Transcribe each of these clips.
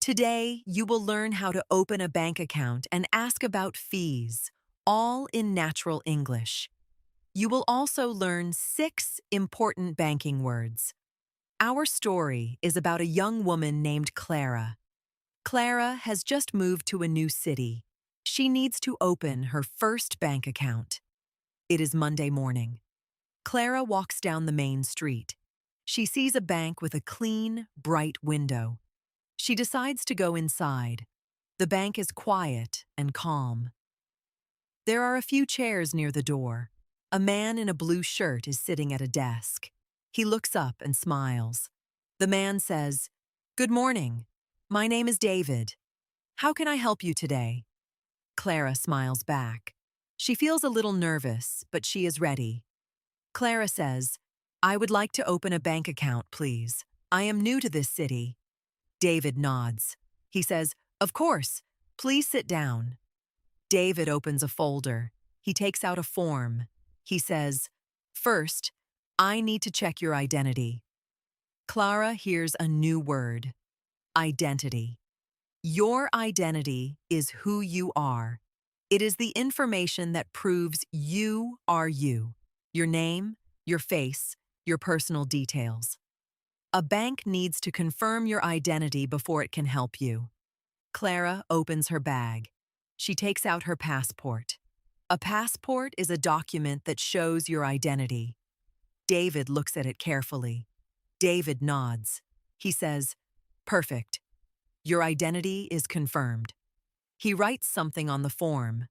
Today, you will learn how to open a bank account and ask about fees, all in natural English. You will also learn 6 important banking words. Our story is about a young woman named Clara. Clara has just moved to a new city. She needs to open her first bank account. It is Monday morning. Clara walks down the main street. She sees a bank with a clean, bright window. She decides to go inside. The bank is quiet and calm. There are a few chairs near the door. A man in a blue shirt is sitting at a desk. He looks up and smiles. The man says, "Good morning. My name is David. How can I help you today?" Clara smiles back. She feels a little nervous, but she is ready. Clara says, "I would like to open a bank account, please. I am new to this city." David nods. He says, "Of course. Please sit down." David opens a folder. He takes out a form. He says, "First, I need to check your identity." Clara hears a new word: identity. Your identity is who you are. It is the information that proves you are you. Your name, your face, your personal details. A bank needs to confirm your identity before it can help you. Clara opens her bag. She takes out her passport. A passport is a document that shows your identity. David looks at it carefully. David nods. He says, "Perfect. Your identity is confirmed." He writes something on the form.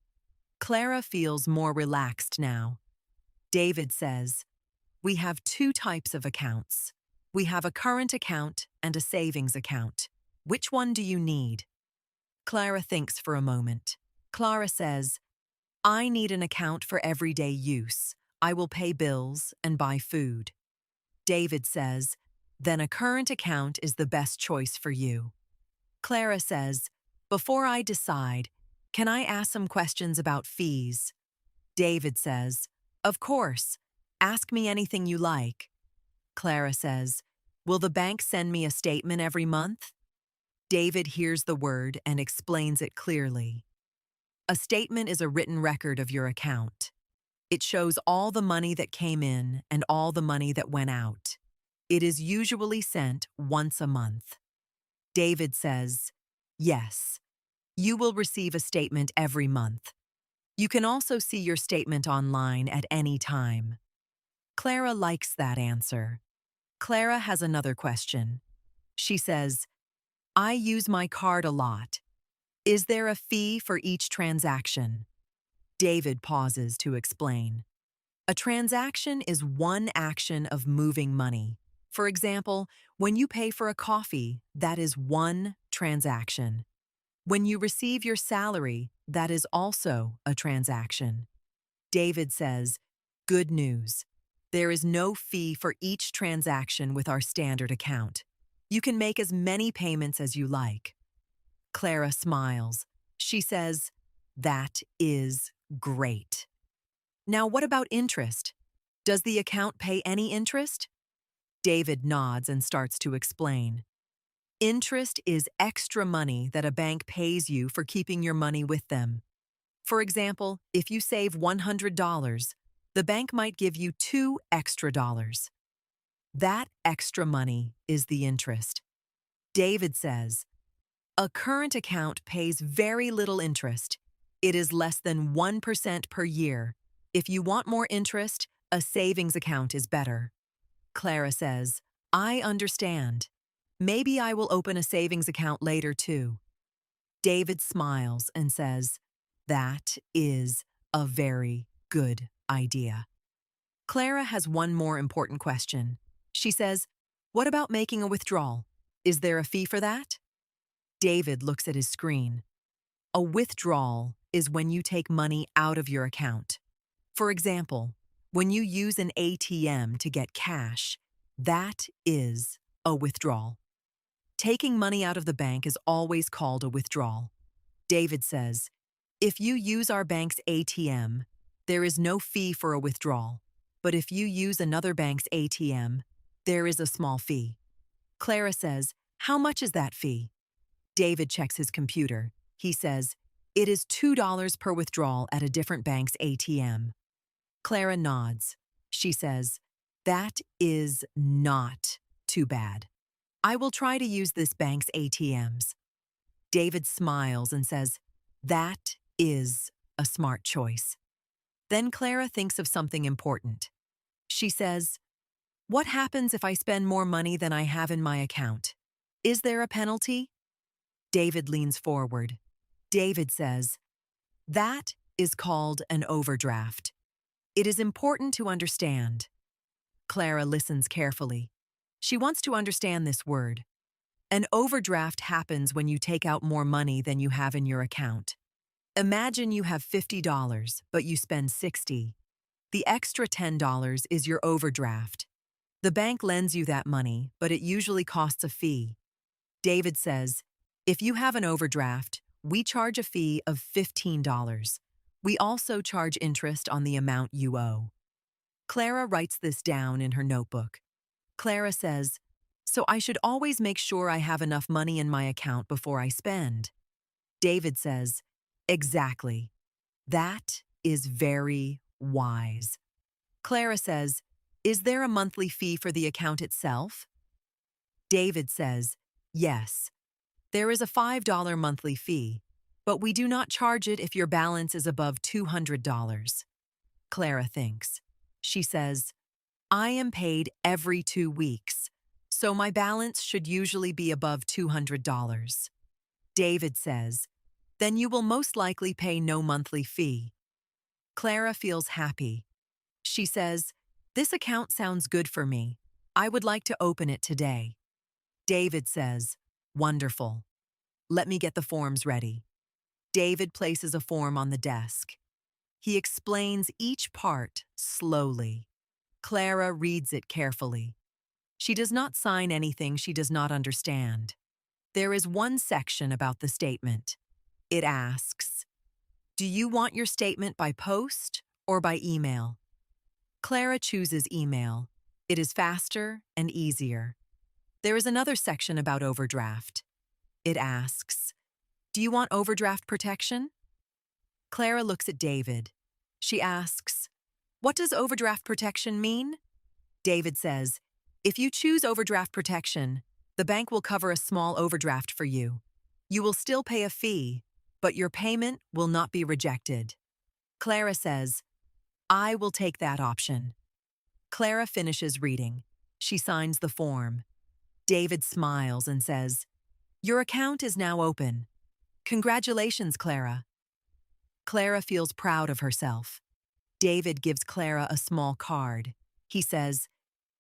Clara feels more relaxed now. David says, "We have 2 types of accounts. We have a current account and a savings account. Which one do you need?" Clara thinks for a moment. Clara says, "I need an account for everyday use. I will pay bills and buy food." David says, "Then a current account is the best choice for you." Clara says, "Before I decide, can I ask some questions about fees?" David says, "Of course. Ask me anything you like." Clara says, "Will the bank send me a statement every month?" David hears the word and explains it clearly. A statement is a written record of your account. It shows all the money that came in and all the money that went out. It is usually sent once a month. David says, "Yes, you will receive a statement every month. You can also see your statement online at any time." Clara likes that answer. Clara has another question. She says, "I use my card a lot. Is there a fee for each transaction?" David pauses to explain. A transaction is one action of moving money. For example, when you pay for a coffee, that is one transaction. When you receive your salary, that is also a transaction. David says, "Good news. There is no fee for each transaction with our standard account. You can make as many payments as you like." Clara smiles. She says, "That is great." Now, what about interest? Does the account pay any interest? David nods and starts to explain. Interest is extra money that a bank pays you for keeping your money with them. For example, if you save $100, the bank might give you $2 extra. That extra money is the interest. David says, "A current account pays very little interest. It is less than 1% per year. If you want more interest, a savings account is better." Clara says, "I understand. Maybe I will open a savings account later too." David smiles and says, "That is a very good idea." Clara has one more important question. She says, "What about making a withdrawal? Is there a fee for that?" David looks at his screen. A withdrawal is when you take money out of your account. For example, when you use an ATM to get cash, that is a withdrawal. Taking money out of the bank is always called a withdrawal. David says, "If you use our bank's ATM, there is no fee for a withdrawal. But if you use another bank's ATM, there is a small fee." Clara says, "How much is that fee?" David checks his computer. He says, "It is $2 per withdrawal at a different bank's ATM." Clara nods. She says, "That is not too bad. I will try to use this bank's ATMs." David smiles and says, "That is a smart choice." Then Clara thinks of something important. She says, "What happens if I spend more money than I have in my account? Is there a penalty?" David leans forward. David says, "That is called an overdraft. It is important to understand." Clara listens carefully. She wants to understand this word. An overdraft happens when you take out more money than you have in your account. Imagine you have $50, but you spend $60. The extra $10 is your overdraft. The bank lends you that money, but it usually costs a fee. David says, "If you have an overdraft, we charge a fee of $15. We also charge interest on the amount you owe." Clara writes this down in her notebook. Clara says, "So I should always make sure I have enough money in my account before I spend." David says, "Exactly. That is very wise." Clara says, "Is there a monthly fee for the account itself?" David says, "Yes. There is a $5 monthly fee, but we do not charge it if your balance is above $200. Clara thinks. She says, "I am paid every 2 weeks, so my balance should usually be above $200. David says, "Then you will most likely pay no monthly fee." Clara feels happy. She says, "This account sounds good for me. I would like to open it today." David says, "Wonderful. Let me get the forms ready." David places a form on the desk. He explains each part slowly. Clara reads it carefully. She does not sign anything she does not understand. There is one section about the statement. It asks, "Do you want your statement by post or by email?" Clara chooses email. It is faster and easier. There is another section about overdraft. It asks, "Do you want overdraft protection?" Clara looks at David. She asks, "What does overdraft protection mean?" David says, "If you choose overdraft protection, the bank will cover a small overdraft for you. You will still pay a fee, but your payment will not be rejected." Clara says, "I will take that option." Clara finishes reading. She signs the form. David smiles and says, "Your account is now open. Congratulations, Clara." Clara feels proud of herself. David gives Clara a small card. He says,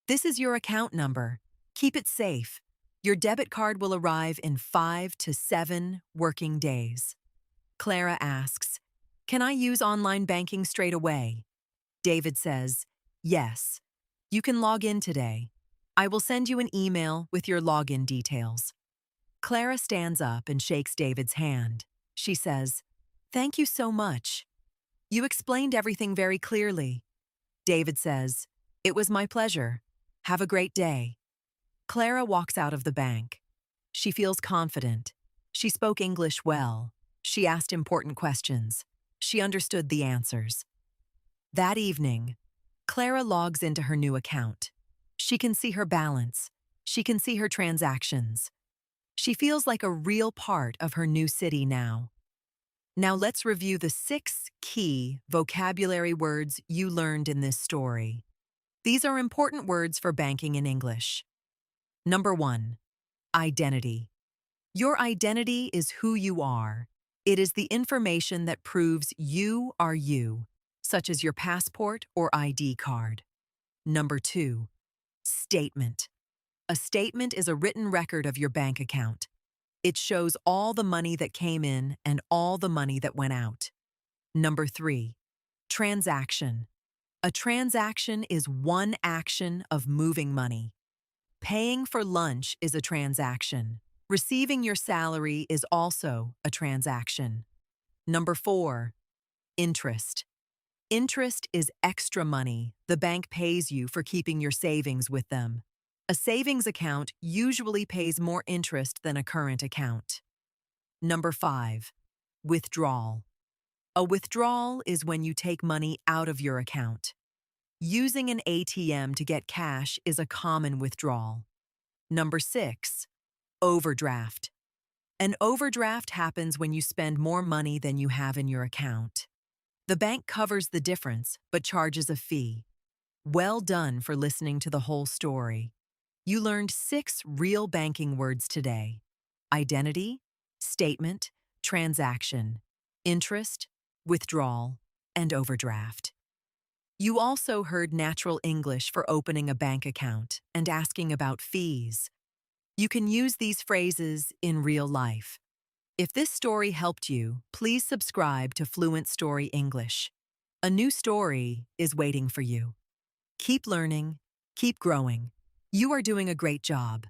"This is your account number. Keep it safe. Your debit card will arrive in 5 to 7 working days." Clara asks, "Can I use online banking straight away?" David says, "Yes. You can log in today. I will send you an email with your login details." Clara stands up and shakes David's hand. She says, "Thank you so much. You explained everything very clearly." David says, "It was my pleasure. Have a great day." Clara walks out of the bank. She feels confident. She spoke English well. She asked important questions. She understood the answers. That evening, Clara logs into her new account. She can see her balance. She can see her transactions. She feels like a real part of her new city now. Now let's review the 6 key vocabulary words you learned in this story. These are important words for banking in English. Number 1, identity. Your identity is who you are. It is the information that proves you are you, such as your passport or ID card. Number 2, statement. A statement is a written record of your bank account. It shows all the money that came in and all the money that went out. Number 3, transaction. A transaction is one action of moving money. Paying for lunch is a transaction. Receiving your salary is also a transaction. Number 4, interest. Interest is extra money the bank pays you for keeping your savings with them. A savings account usually pays more interest than a current account. Number 5. Withdrawal. A withdrawal is when you take money out of your account. Using an ATM to get cash is a common withdrawal. Number 6. Overdraft. An overdraft happens when you spend more money than you have in your account. The bank covers the difference but charges a fee. Well done for listening to the whole story. You learned 6 real banking words today: identity, statement, transaction, interest, withdrawal, and overdraft. You also heard natural English for opening a bank account and asking about fees. You can use these phrases in real life. If this story helped you, please subscribe to Fluent Story English. A new story is waiting for you. Keep learning, keep growing. You are doing a great job.